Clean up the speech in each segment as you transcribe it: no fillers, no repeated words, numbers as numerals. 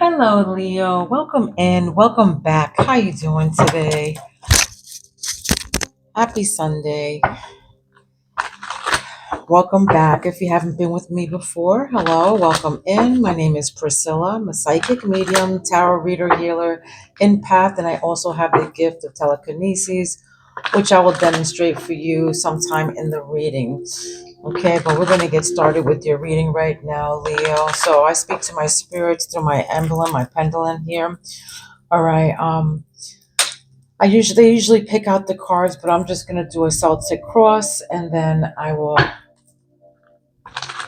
Hello, Leo. Welcome in. Welcome back. How you doing today? Happy Sunday. Welcome back. If you haven't been with me before, hello. Welcome in. My name is Priscilla. I'm a psychic medium, tarot reader, healer, empath, and I also have the gift of telekinesis, which I will demonstrate for you sometime in the reading. Okay, but we're going to get started with your reading right now, Leo. So I speak to my spirits through my emblem, my pendulum here. All right. They usually pick out the cards, but I'm just gonna do a Celtic cross, and then I will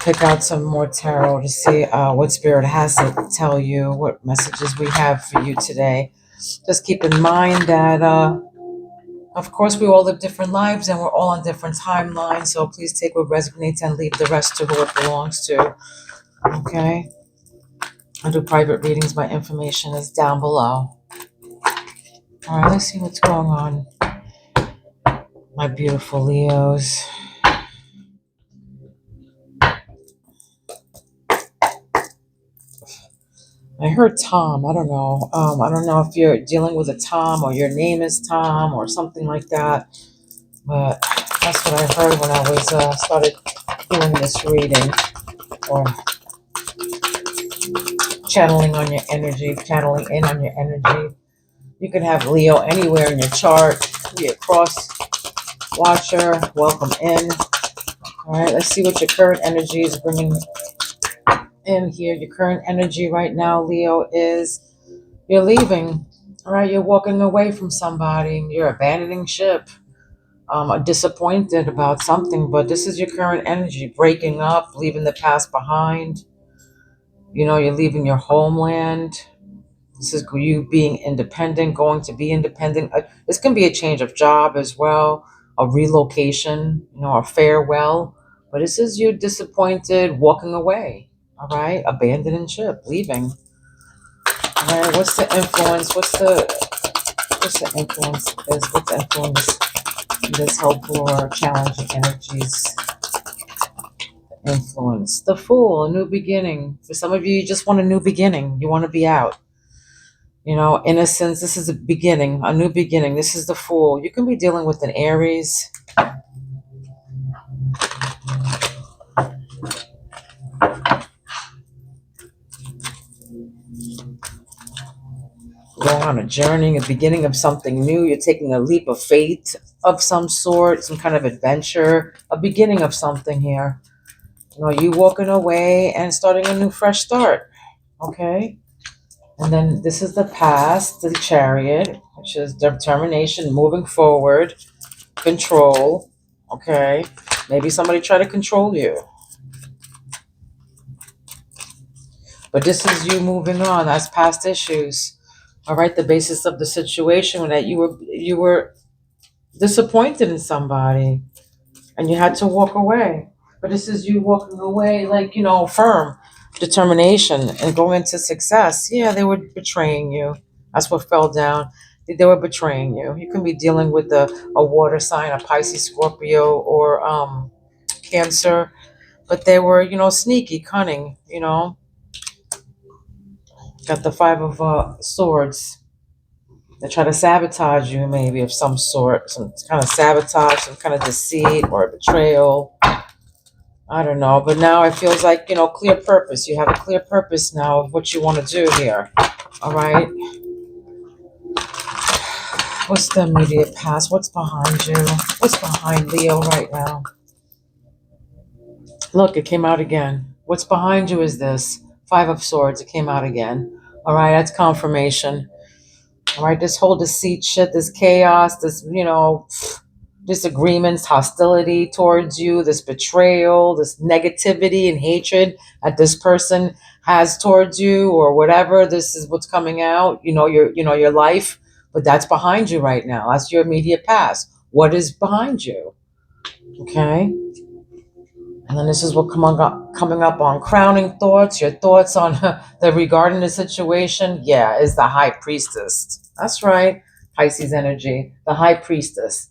pick out some more tarot to see what spirit has to tell you, what messages we have for you today. Just keep in mind that, of course, we all live different lives, and we're all on different timelines. So please take what resonates and leave the rest to who it belongs to. Okay. I do private readings. My information is down below. All right. Let's see what's going on, my beautiful Leos. I heard Tom. I don't know. I don't know if you're dealing with a Tom or your name is Tom or something like that. But that's what I heard when I was started doing this reading or channeling on your energy, channeling in on your energy. You can have Leo anywhere in your chart. Be a cross watcher. Welcome in. All right. Let's see what your current energy is bringing in here. Your current energy right now, Leo, is you're leaving. All right, you're walking away from somebody. You're abandoning ship. Disappointed about something, but this is your current energy. Breaking up, leaving the past behind. You're leaving your homeland. This is you being independent, going to be independent. This can be a change of job as well, a relocation, a farewell. But this is you disappointed, walking away. All right, abandoning ship, leaving. All right, what's the influence? What's the influence? What's the influence? This helpful or challenging energies influence. The Fool, a new beginning. For some of you, you just want a new beginning. You want to be out. Innocence, this is a beginning, a new beginning. This is the Fool. You can be dealing with an Aries. Going on a journey, a beginning of something new. You're taking a leap of faith of some sort, some kind of adventure, a beginning of something here. You walking away and starting a new fresh start. Okay? And then this is the past, the Chariot, which is determination, moving forward, control. Okay? Maybe somebody tried to control you. But this is you moving on. That's past issues. All right, the basis of the situation that you were disappointed in somebody and you had to walk away. But this is you walking away like, firm determination and going into success. Yeah, they were betraying you. That's what fell down. They were betraying you. You can be dealing with a water sign, a Pisces, Scorpio, or Cancer. But they were, sneaky, cunning, Got the Five of Swords. They try to sabotage you, maybe of some sort, some kind of sabotage, some kind of deceit or betrayal. I don't know, but now it feels like, clear purpose. You have a clear purpose now of what you want to do here. All right. What's the immediate past? What's behind you? What's behind Leo right now? Look, it came out again. What's behind you is this Five of Swords. It came out again. All right, that's confirmation. All right, this whole deceit shit, this chaos, this, disagreements, hostility towards you, this betrayal, this negativity and hatred that this person has towards you or whatever. This is what's coming out, your life, but that's behind you right now. That's your immediate past. What is behind you? Okay. And then this is what coming up on crowning thoughts, your thoughts on the regarding the situation. Yeah, is the High Priestess. That's right. Pisces energy, the High Priestess.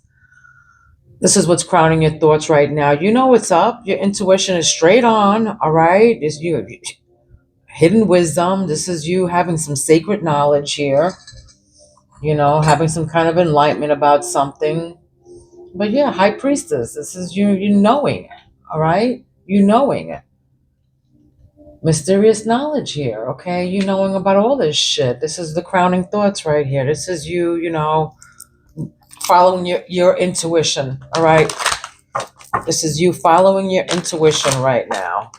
This is what's crowning your thoughts right now. You know what's up. Your intuition is straight on. All right. hidden wisdom. This is you having some sacred knowledge here, having some kind of enlightenment about something. But yeah, high priestess, this is you knowing, all right? You knowing. Mysterious knowledge here, okay? You knowing about all this shit. This is the crowning thoughts right here. This is you, following your intuition, all right? This is you following your intuition right now.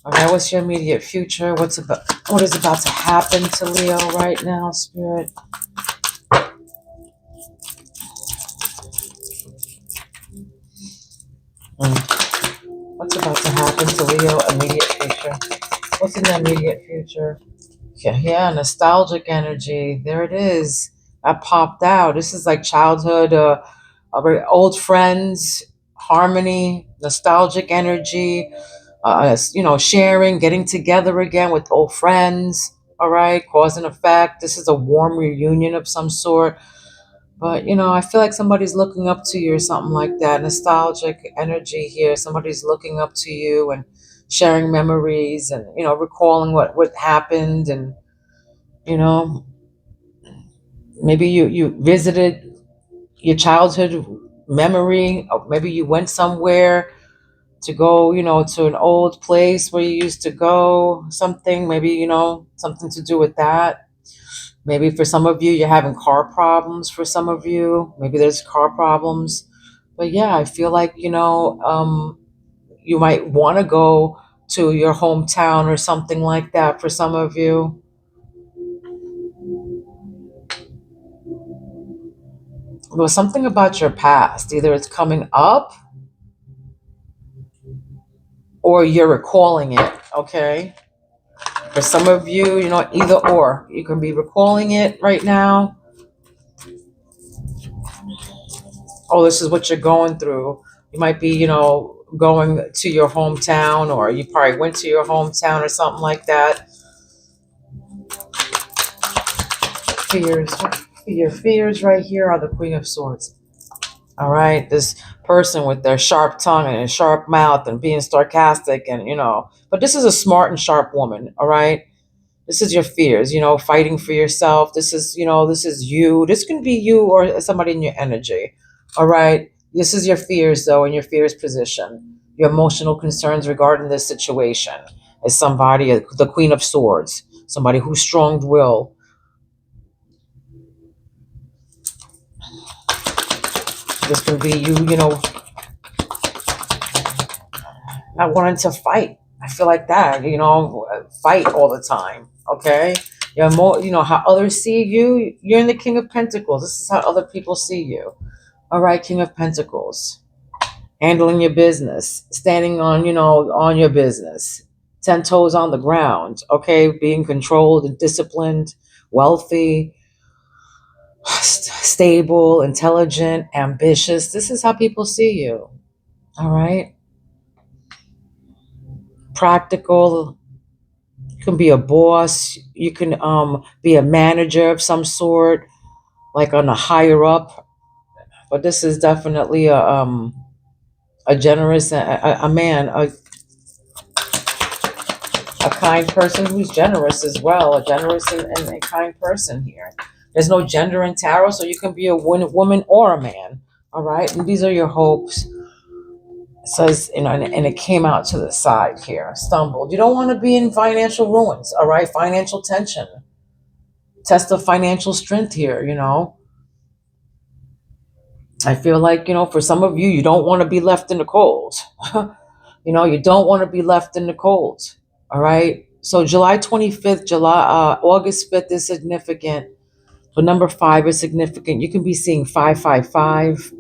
Okay, what's your immediate future? What is about to happen to Leo right now, Spirit? What's about to happen to Leo, immediate future? What's in the immediate future? Yeah, nostalgic energy. There it is. That popped out. This is like childhood, old friends, harmony, nostalgic energy, sharing, getting together again with old friends. All right, cause and effect. This is a warm reunion of some sort. But I feel like somebody's looking up to you or something like that. Nostalgic energy here. Somebody's looking up to you and sharing memories and recalling what happened, and you know maybe you visited your childhood memory, or maybe you went somewhere to go, to an old place where you used to go, something, maybe, something to do with that. Maybe for some of you, you're having car problems. For some of you, maybe there's car problems. But yeah, I feel like, you might want to go to your hometown or something like that for some of you. There was something about your past. Either it's coming up or you're recalling it, okay? For some of you, either or. You can be recalling it right now. Oh, this is what you're going through. You might be, going to your hometown, or you probably went to your hometown or something like that. Fears. Your fears right here are the Queen of Swords. All right, this person with their sharp tongue and a sharp mouth and being sarcastic, and but this is a smart and sharp woman. All right, this is your fears. Fighting for yourself. This is you. This can be you or somebody in your energy. All right, this is your fears though, in your fears position. Your emotional concerns regarding this situation is somebody, the Queen of Swords, somebody who's strong-willed. This can be you, not wanting to fight. I feel like that, fight all the time. Okay. You're more, how others see you. You're in the King of Pentacles. This is how other people see you. All right, King of Pentacles. Handling your business, standing on your business, 10 toes on the ground. Okay. Being controlled and disciplined, wealthy, stable, intelligent, ambitious. This is how people see you. All right. Practical. You can be a boss. You can be a manager of some sort, like on a higher up. But this is definitely a generous, a man, a kind person who's generous as well. A generous and a kind person here. There's no gender in tarot, so you can be a woman or a man. All right, and these are your hopes. It says, and it came out to the side here. Stumbled. You don't want to be in financial ruins. All right, financial tension. Test of financial strength here. I feel like, for some of you, you don't want to be left in the cold. You don't want to be left in the cold. All right. So July 25th, August 5th is significant. So number 5 is significant. You can be seeing 555,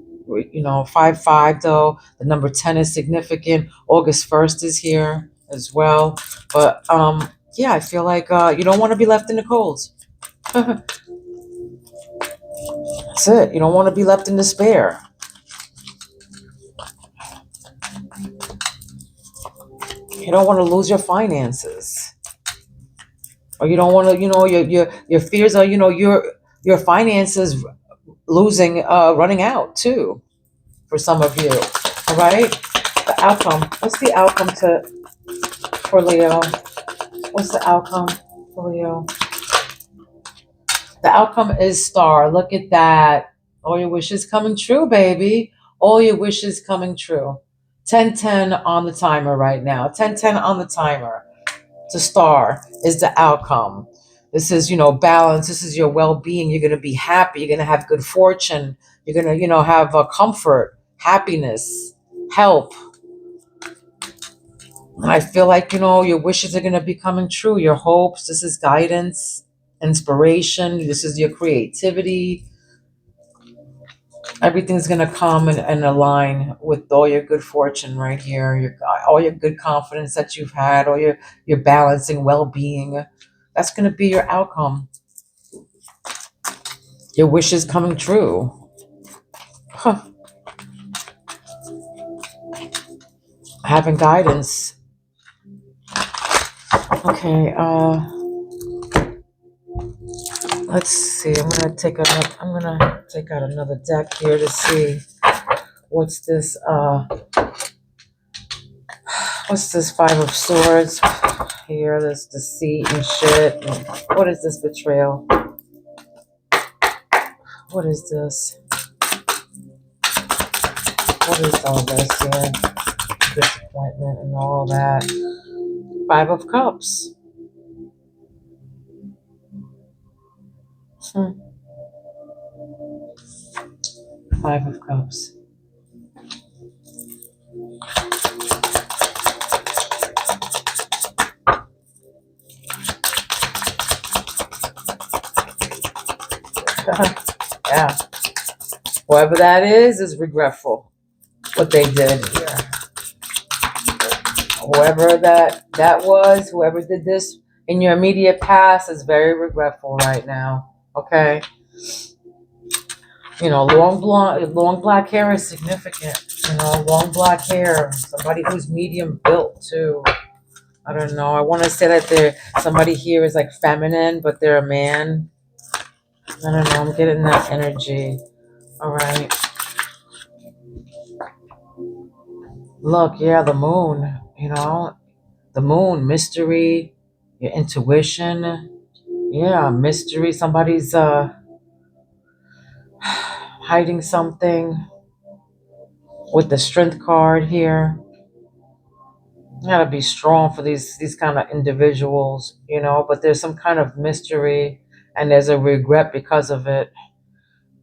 55 though. The number 10 is significant. August 1st is here as well. But yeah, I feel like you don't want to be left in the cold. That's it. You don't want to be left in despair. You don't want to lose your finances. Or you don't want to, your fears are, your finances losing, running out too, for some of you. All right. The outcome. What's the outcome for Leo? What's the outcome for Leo? The outcome is star. Look at that. All your wishes coming true, baby. All your wishes coming true. 10-10 on the timer right now. 10-10 on the timer. To star is the outcome. This is, balance. This is your well-being. You're going to be happy. You're going to have good fortune. You're going to, have comfort, happiness, help. And I feel like, your wishes are going to be coming true. Your hopes. This is guidance, inspiration. This is your creativity. Everything's going to come and align with all your good fortune right here. All your good confidence that you've had, all your balancing well-being. That's going to be your outcome. Your wishes coming true. Huh. Having guidance. Okay, let's see. I'm gonna take out another deck here to see what's this Five of Swords here. This deceit and shit. And what is this betrayal? What is this? What is all this here? Disappointment and all that. Five of Cups. Five of Cups. Yeah. Whoever that is regretful what they did here. Whoever that was, whoever did this in your immediate past is very regretful right now. Okay. Long black hair is significant. Long black hair. Somebody who's medium built too. I don't know. I want to say that somebody here is like feminine, but they're a man. I don't know. I'm getting that energy. All right. Look, yeah, the moon. The moon, mystery, your intuition. Yeah, mystery. Somebody's hiding something with the strength card here. You gotta be strong for these kind of individuals, but there's some kind of mystery and there's a regret because of it.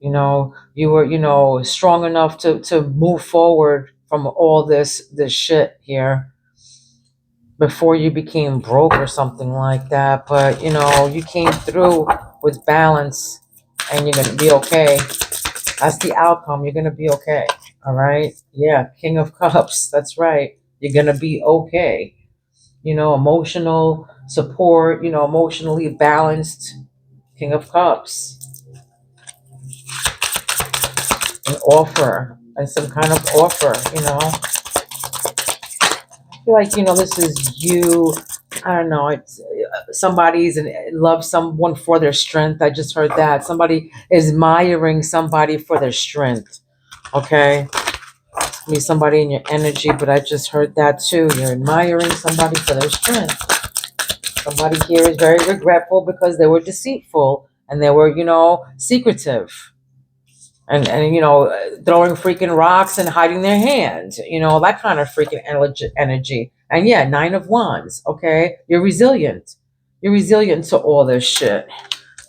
You were, strong enough to move forward from all this shit here before you became broke or something like that. But, you came through with balance and you're going to be okay. That's the outcome. You're going to be okay. All right. Yeah. King of Cups. That's right. You're going to be okay. Emotional support, emotionally balanced. King of Cups. An offer and some kind of offer, I feel like, this is you. I don't know. It's somebody's and loves someone for their strength. I just heard that. Somebody is admiring somebody for their strength. Okay. Be somebody in your energy, but I just heard that too. You're admiring somebody for their strength. Somebody here is very regretful because they were deceitful and they were, secretive. And throwing freaking rocks and hiding their hands, that kind of freaking energy. And yeah, 9 of Wands. Okay, you're resilient. You're resilient to all this shit.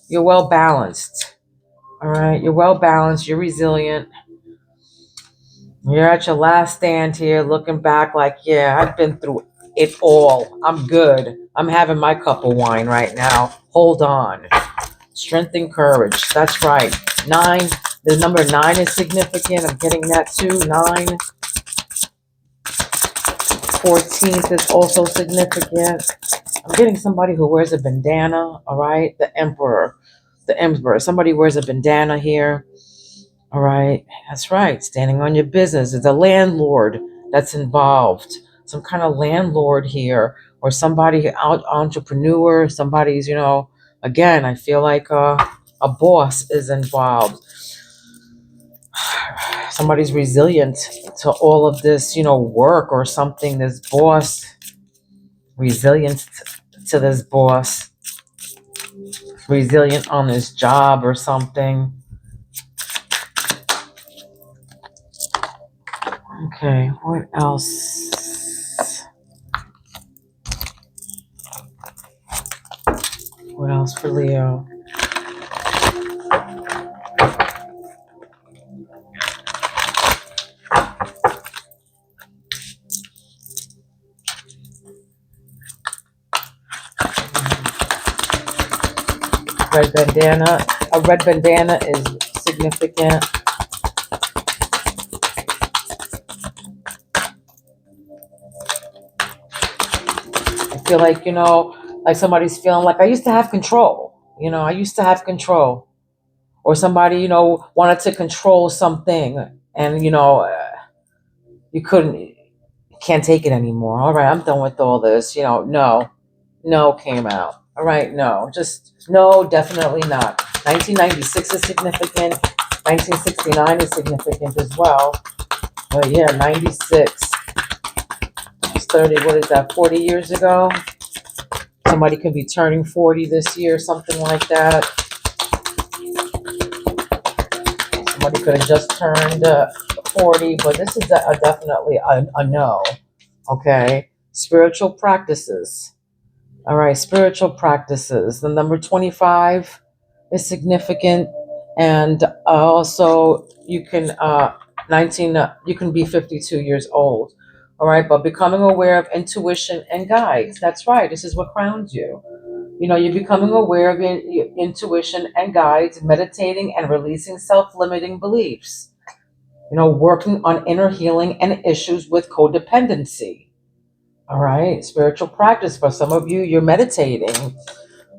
You're well balanced. All right, you're well balanced. You're resilient. You're at your last stand here, looking back like, yeah, I've been through it all. I'm good. I'm having my cup of wine right now. Hold on. Strength and courage. That's right. 9. The number 9 is significant. I'm getting that too. 9. 14th is also significant. I'm getting somebody who wears a bandana. All right. The Emperor. The Emperor. Somebody wears a bandana here. All right. That's right. Standing on your business. It's a landlord that's involved. Some kind of landlord here. Or somebody, entrepreneur. Somebody's, again, I feel like a boss is involved. Somebody's resilient to all of this, work or something. This boss, resilient to this boss. Resilient on his job or something. Okay, what else? What else for Leo? Red bandana. A red bandana is significant. I feel like, like somebody's feeling like I used to have control. I used to have control. Or somebody, wanted to control something and, you can't take it anymore. All right, I'm done with all this. No came out. All right, no, just no, definitely not. 1996 is significant. 1969 is significant as well. But yeah, 96. It's 30, what is that, 40 years ago? Somebody could be turning 40 this year, something like that. Somebody could have just turned 40, but this is definitely a no. Okay. Spiritual practices. All right, spiritual practices. The number 25 is significant, and also you can 19. You can be 52 years old. All right, but becoming aware of intuition and guides. That's right. This is what crowns you. You're becoming aware of your intuition and guides, meditating and releasing self-limiting beliefs. Working on inner healing and issues with codependency. All right, spiritual practice for some of you. You're meditating,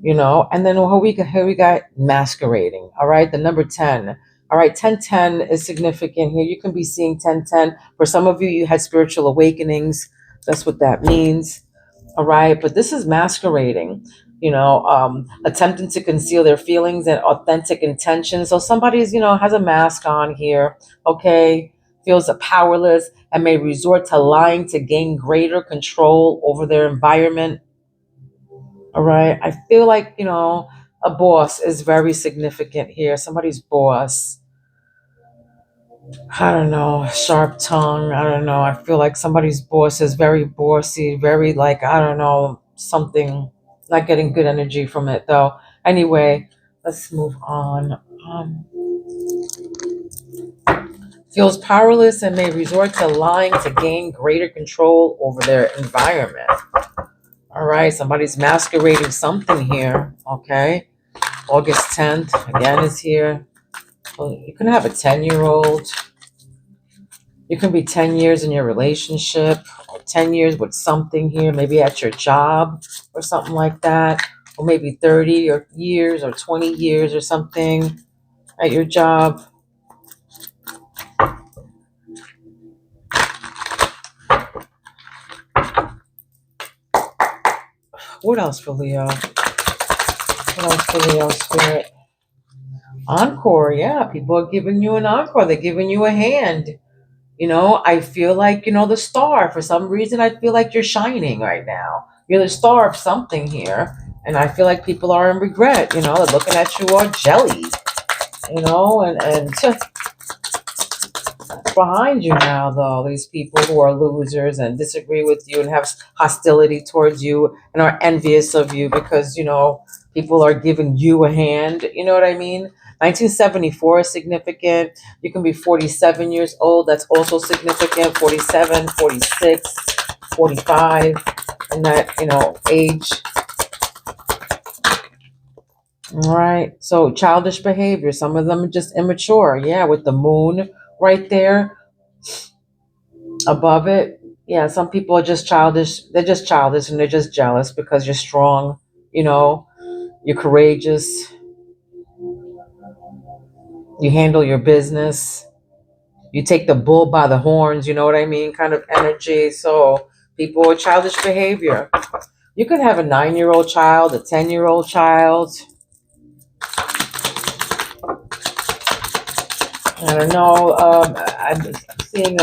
and then here we got masquerading. All right, the number 10. All right, 1010 is significant here. You can be seeing 1010. For some of you, you had spiritual awakenings. That's what that means. All right, but this is masquerading. Attempting to conceal their feelings and authentic intentions. So somebody's, has a mask on here. Okay, feels powerless and may resort to lying to gain greater control over their environment. All right. I feel like, a boss is very significant here. Somebody's boss. I don't know, sharp tongue. I don't know. I feel like somebody's boss is very bossy, very like, I don't know, something, not getting good energy from it though. Anyway, let's move on. Um, Feels powerless and may resort to lying to gain greater control over their environment. All right, somebody's masquerading something here. Okay, August 10th again is here. Well, you can have a 10-year-old. You can be 10 years in your relationship, or 10 years with something here, maybe at your job or something like that, or maybe 30 or years or 20 years or something at your job. What else for Leo? What else for Leo Spirit? Encore, yeah. People are giving you an encore. They're giving you a hand. I feel like, the star. For some reason, I feel like you're shining right now. You're the star of something here. And I feel like people are in regret. They're looking at you all jelly, and behind you now, though, these people who are losers and disagree with you and have hostility towards you and are envious of you because, people are giving you a hand. You know what I mean? 1974 is significant. You can be 47 years old. That's also significant. 47, 46, 45, and that, age. All right. So childish behavior. Some of them are just immature. Yeah, with the moon right there above it. Yeah, some people are just childish. They're just childish and they're just jealous because you're strong, you're courageous, you handle your business, you take the bull by the horns, you know what I mean? Kind of energy. So people with childish behavior. You could have a 9-year-old child, a 10-year-old child. I don't know. I'm seeing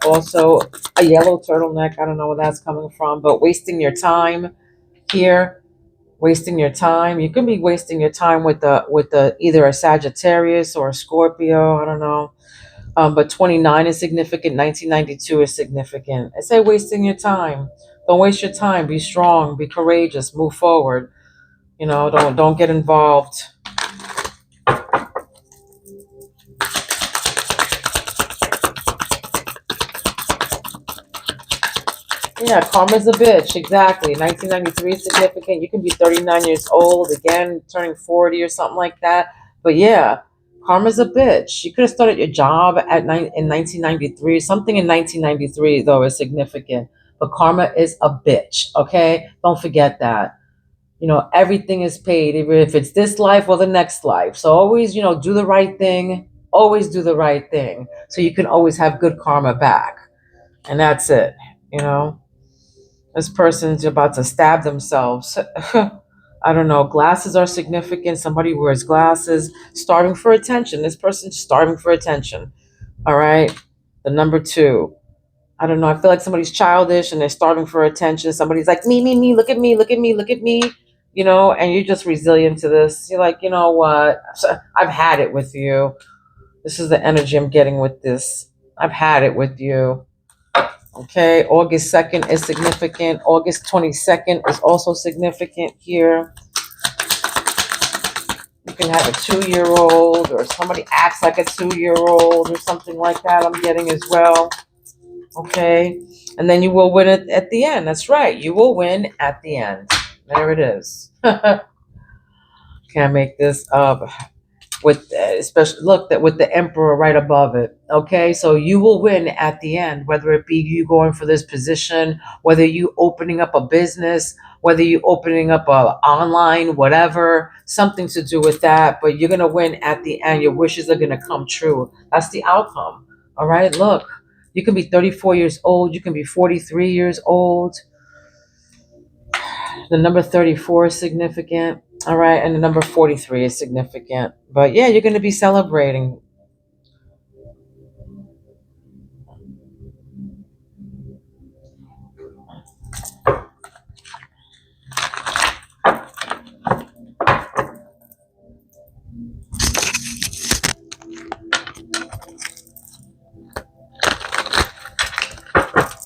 also a yellow turtleneck. I don't know where that's coming from, but wasting your time here. Wasting your time. You could be wasting your time with the either a Sagittarius or a Scorpio. I don't know. But 29 is significant. 1992 is significant. I say wasting your time. Don't waste your time. Be strong. Be courageous. Move forward. Don't get involved. Yeah, karma's a bitch. Exactly. 1993 is significant. You can be 39 years old, again, turning 40 or something like that. But yeah, karma's a bitch. You could have started your job in 1993. Something in 1993, though, is significant. But karma is a bitch, okay? Don't forget that. Everything is paid, even if it's this life or the next life. So always, do the right thing. Always do the right thing. So you can always have good karma back. And that's it, you know? This person's about to stab themselves. I don't know. Glasses are significant. Somebody wears glasses, starving for attention. This person's starving for attention. All right. The number two. I don't know. I feel like somebody's childish and they're starving for attention. Somebody's like, me, look at me, look at me, look at me. And you're just resilient to this. You're like, you know what? I've had it with you. This is the energy I'm getting with this. I've had it with you. Okay, August 2nd is significant. August 22nd is also significant here. You can have a 2-year-old or somebody acts like a 2-year-old or something like that, I'm getting as well. Okay, and then you will win it at the end. That's right, you will win at the end. There it is. Can't make this up. With especially look that with the emperor right above it. Okay, so you will win at the end, whether it be you going for this position, whether you opening up a business, whether you opening up a online, whatever, something to do with that. But you're gonna win at the end. Your wishes are gonna come true. That's the outcome. All right, look, you can be 34 years old, you can be 43 years old. The number 34 is significant. All right, and the number 43 is significant. But yeah, you're going to be celebrating.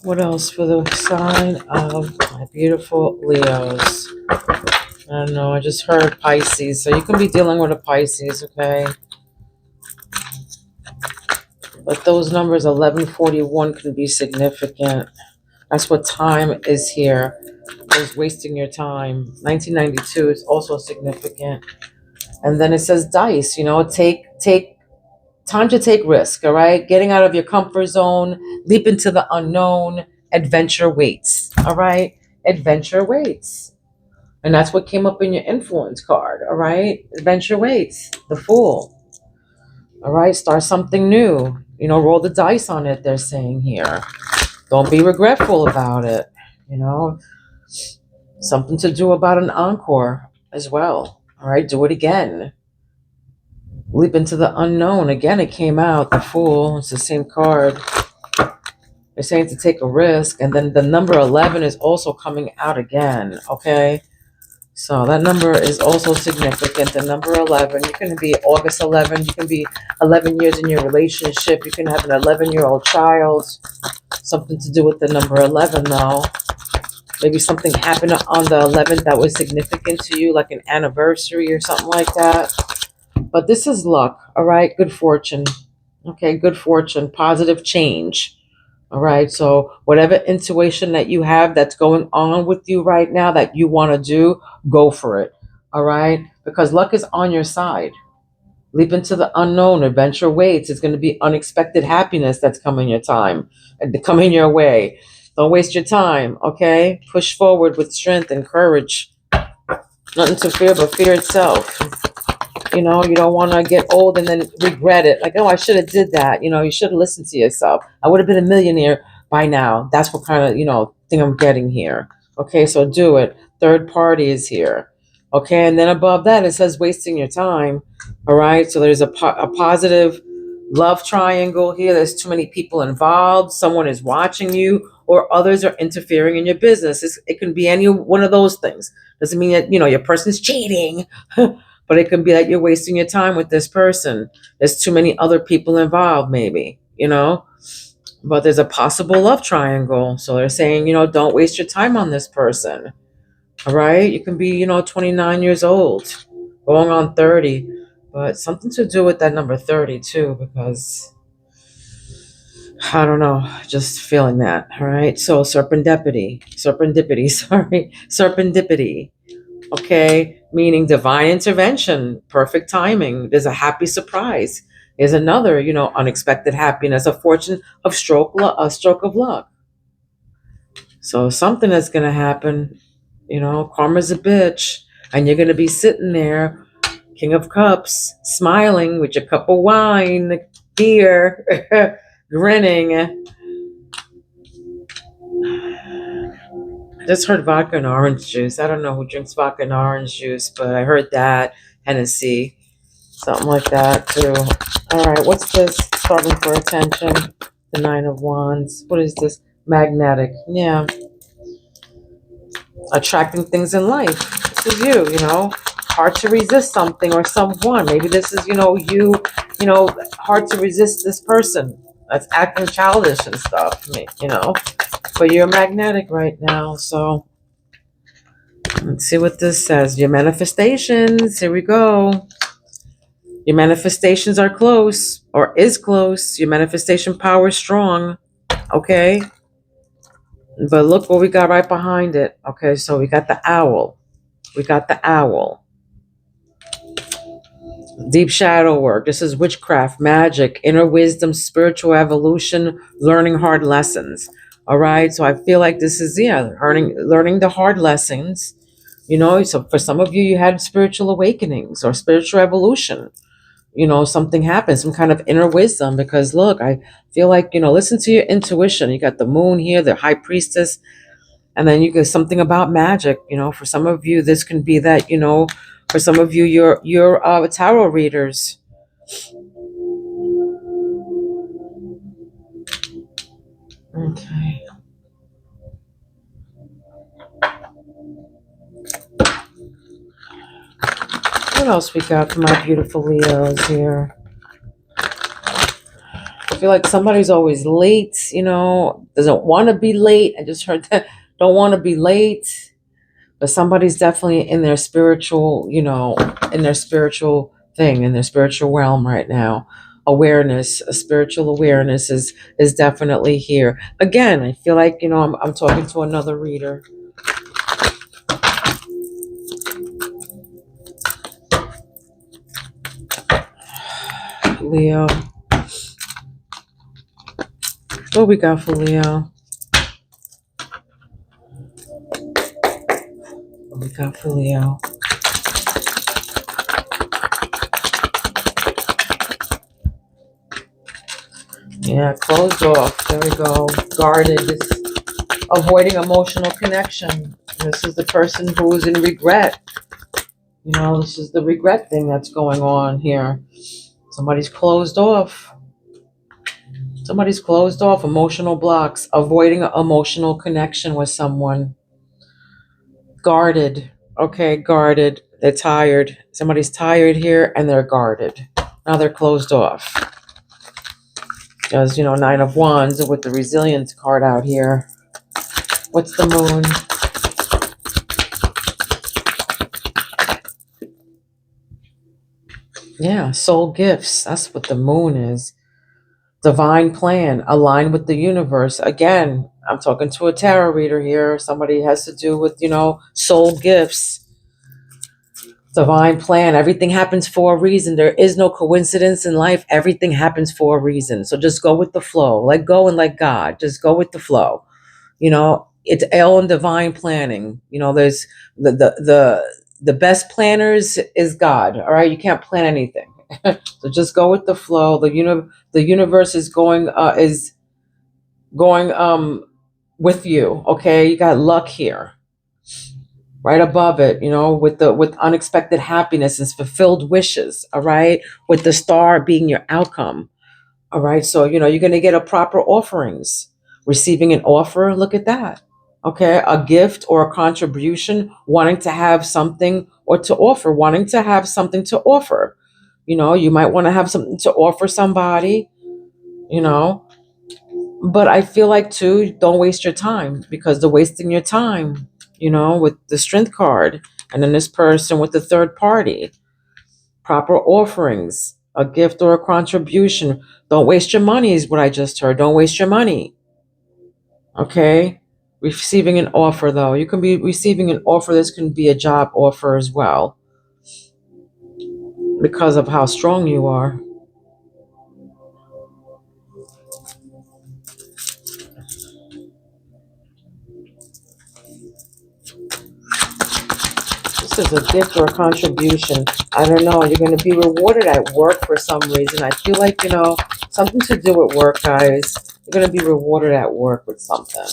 What else for the sign of my beautiful Leos? I don't know, I just heard Pisces. So you can be dealing with a Pisces, okay? But those numbers, 1141, can be significant. That's what time is here. Is wasting your time. 1992 is also significant. And then it says dice, take time to take risk, all right? Getting out of your comfort zone, leap into the unknown, adventure waits, all right? Adventure waits. And that's what came up in your influence card, all right? Adventure waits, the Fool. All right, start something new. Roll the dice on it, they're saying here. Don't be regretful about it, you know? Something to do about an encore as well. All right, do it again. Leap into the unknown. Again, it came out, the Fool. It's the same card. They're saying to take a risk. And then the number 11 is also coming out again, okay? So that number is also significant. The number 11, you can be August 11. You can be 11 years in your relationship. You can have an 11-year-old child. Something to do with the number 11, though. Maybe something happened on the 11th that was significant to you, like an anniversary or something like that. But this is luck, all right? Good fortune. Okay, good fortune, positive change. All right, so whatever intuition that you have that's going on with you right now that you want to do, go for it. All right, because luck is on your side. Leap into the unknown, adventure waits. It's going to be unexpected happiness that's coming your time and coming your way. Don't waste your time, okay? Push forward with strength and courage. Nothing to fear but fear itself. You don't want to get old and then regret it. Like, oh, I should have did that. You should have listened to yourself. I would have been a millionaire by now. That's what kind of, thing I'm getting here. Okay, so do it. Third party is here. Okay, and then above that, it says wasting your time. All right, so there's a positive love triangle here. There's too many people involved. Someone is watching you, or others are interfering in your business. It can be any one of those things. Doesn't mean that, your person's cheating, but it can be that you're wasting your time with this person. There's too many other people involved, maybe, but there's a possible love triangle. So they're saying, don't waste your time on this person. All right. You can be, 29 years old, going on 30, but something to do with that number 30 too, because I don't know, just feeling that. All right. So serendipity, sorry, serendipity. Okay. Meaning divine intervention, perfect timing. There's a happy surprise. There's another, unexpected happiness, a stroke of luck. So something that's going to happen, karma's a bitch, and you're going to be sitting there, King of Cups, smiling with your cup of wine, beer, grinning. I just heard vodka and orange juice. I don't know who drinks vodka and orange juice, but I heard that. Hennessy, something like that too. All right, what's this? Starving for attention. The Nine of Wands. What is this? Magnetic. Yeah. Attracting things in life. This is you, hard to resist something or someone. Maybe this is, you, hard to resist this person that's acting childish and stuff, but you're magnetic right now. So let's see what this says. Your manifestations, here we go. Your manifestations are close or is close. Your manifestation power is strong. Okay. But look what we got right behind it. Okay, so we got the owl. Deep shadow work. This is witchcraft, magic, inner wisdom, spiritual evolution, learning hard lessons. All right, so I feel like this is, learning the hard lessons. So for some of you, you had spiritual awakenings or spiritual evolution. Something happened, some kind of inner wisdom, because look, I feel like, listen to your intuition. You got the moon here, the high priestess, and then you get something about magic. For some of you, this can be that, for some of you, you're tarot readers. Okay. What else we got for my beautiful Leos here? I feel like somebody's always late, doesn't want to be late. I just heard that, don't want to be late. But somebody's definitely in their spiritual, in their spiritual thing, in their spiritual realm right now. Awareness, a spiritual awareness is definitely here. Again, I feel like, I'm talking to another reader. Leo. What we got for Leo? What we got for Leo? Yeah, closed off. There we go. Guarded. Avoiding emotional connection. This is the person who is in regret. This is the regret thing that's going on here. Somebody's closed off. Emotional blocks. Avoiding emotional connection with someone. Guarded. Okay, guarded. They're tired. Somebody's tired here and they're guarded. Now they're closed off. Because, Nine of Wands with the Resilience card out here. What's the moon? Yeah, soul gifts. That's what the moon is. Divine plan, align with the universe. Again, I'm talking to a tarot reader here. Somebody has to do with, soul gifts. Divine plan. Everything happens for a reason. There is no coincidence in life. Everything happens for a reason. So just go with the flow. Let go and let God. Just go with the flow. It's all in divine planning. There's the best planners is God. All right, you can't plan anything. So just go with the flow. The universe is going with you. Okay, you got luck here. Right above it, with unexpected happiness and fulfilled wishes. All right, with the star being your outcome. All right, so you're going to get a proper offerings, Receiving an offer, look at that. Okay, a gift or a contribution, wanting to have something or to offer, wanting to have something to offer. You might want to have something to offer somebody, you know. But I feel like too, don't waste your time, because the wasting your time, with the strength card, and then this person with the third party, proper offerings, a gift or a contribution. Don't waste your money is what I just heard. Don't waste your money. Okay? Receiving an offer, though. You can be receiving an offer. This can be a job offer as well, because of how strong you are. This is a gift or a contribution. I don't know. You're going to be rewarded at work for some reason. I feel like, something to do with work, guys. You're going to be rewarded at work with something.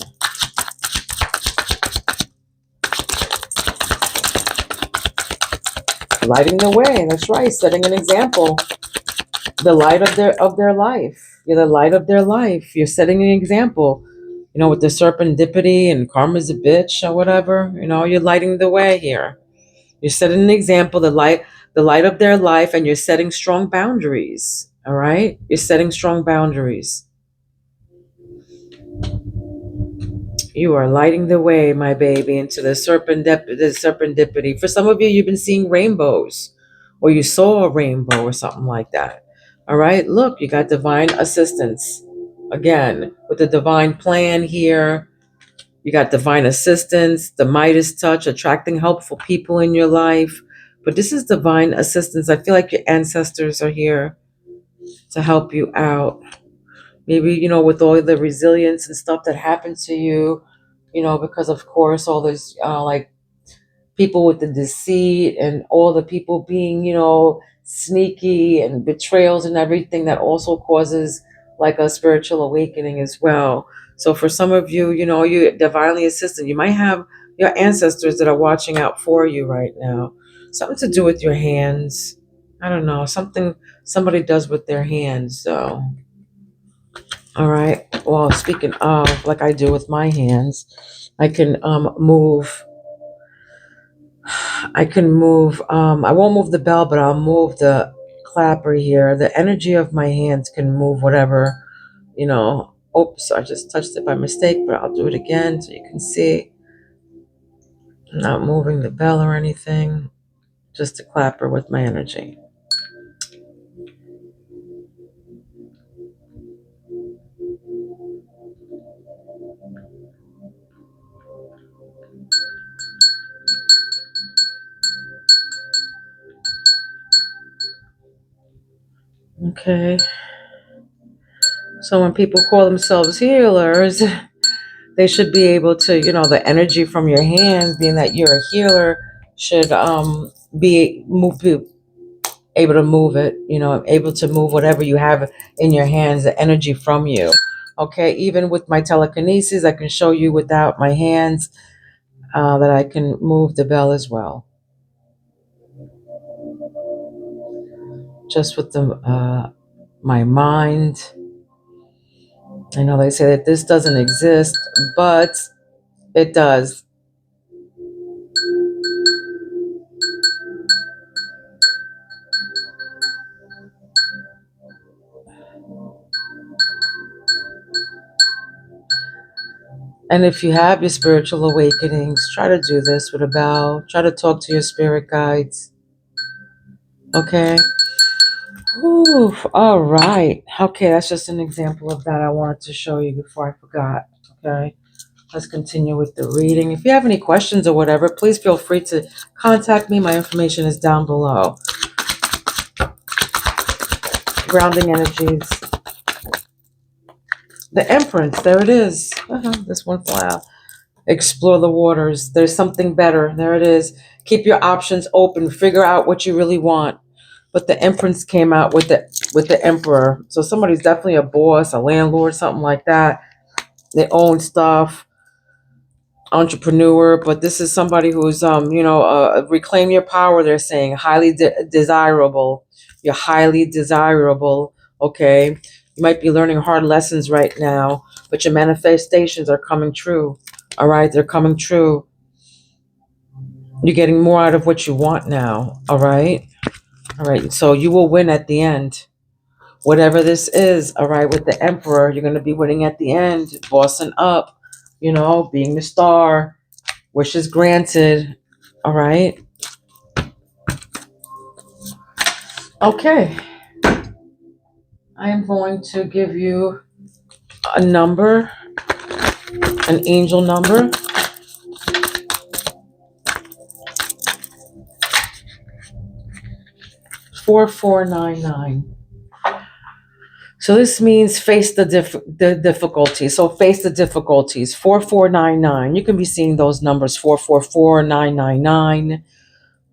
Lighting the way. That's right. Setting an example. The light of their life. You're the light of their life. You're setting an example. With the serendipity and karma's a bitch or whatever. You're lighting the way here. You're setting an example, the light of their life, and you're setting strong boundaries. All right? You're setting strong boundaries. You are lighting the way, my baby, into the serendipity. For some of you, you've been seeing rainbows, or you saw a rainbow or something like that. All right? Look, you got divine assistance. Again, with the divine plan here, you got divine assistance, the Midas touch, attracting helpful people in your life. But this is divine assistance. I feel like your ancestors are here to help you out. Maybe, with all the resilience and stuff that happened to you, because of course, all those like people with the deceit and all the people being, sneaky and betrayals and everything, that also causes like a spiritual awakening as well. So for some of you, you're divinely assisted. You might have your ancestors that are watching out for you right now. Something to do with your hands. I don't know. Something somebody does with their hands. So, all right. Well, speaking of, like I do with my hands, I can move. I won't move the bell, but I'll move the clapper here. The energy of my hands can move whatever, Oops, I just touched it by mistake, but I'll do it again so you can see. I'm not moving the bell or anything, just a clapper with my energy. Okay. So when people call themselves healers, they should be able to, the energy from your hands, being that you're a healer, should be able to move it, able to move whatever you have in your hands, the energy from you. Okay, even with my telekinesis, I can show you without my hands that I can move the bell as well. Just with my mind. I know they say that this doesn't exist, but it does. And if you have your spiritual awakenings, try to do this with a bell. Try to talk to your spirit guides. Okay? Ooh, all right. Okay, that's just an example of that I wanted to show you before I forgot. Okay? Let's continue with the reading. If you have any questions or whatever, please feel free to contact me. My information is down below. Grounding energies. The Empress, there it is. This one fell out. Explore the waters. There's something better. There it is. Keep your options open. Figure out what you really want. But the Empress came out with the Emperor. So somebody's definitely a boss, a landlord, something like that. They own stuff. Entrepreneur, but this is somebody who's reclaim your power. They're saying highly desirable. You're highly desirable. Okay, You might be learning hard lessons right now, but your manifestations are coming true. All right, they're coming true. You're getting more out of what you want now. All right. All right. So you will win at the end. Whatever this is, all right, with the Emperor, you're going to be winning at the end, bossing up, being the star, wishes granted. All right. Okay. I am going to give you a number, an angel number. $4499. So this means face the difficulties. So face the difficulties. 4499. You can be seeing those numbers 444999.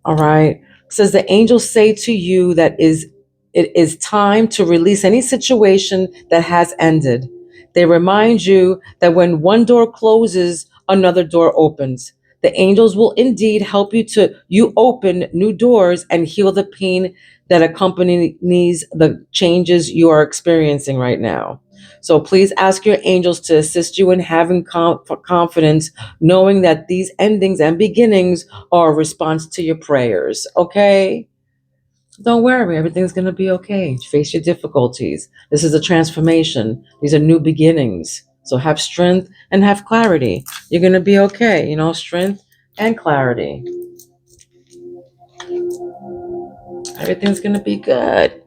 All right. It says the angels say to you that it is time to release any situation that has ended. They remind you that when one door closes, another door opens. The angels will indeed help you open new doors and heal the pain that accompanies the changes you are experiencing right now. So please ask your angels to assist you in having confidence, knowing that these endings and beginnings are a response to your prayers. Okay? Don't worry, everything's going to be okay. Face your difficulties. This is a transformation. These are new beginnings. So have strength and have clarity. You're going to be okay. Strength and clarity. Everything's going to be good.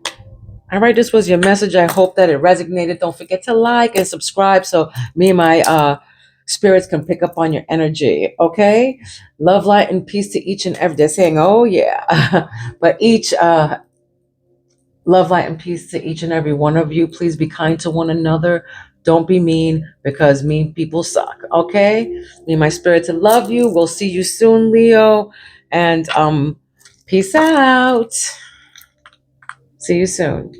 All right, this was your message. I hope that it resonated. Don't forget to like and subscribe so me and my spirits can pick up on your energy. Okay? Love, light, and peace to each and every. They're saying, oh, yeah. But each love, light, and peace to each and every one of you. Please be kind to one another. Don't be mean because mean people suck. Okay? Me and my spirits love you. We'll see you soon, Leo. And peace out. See you soon.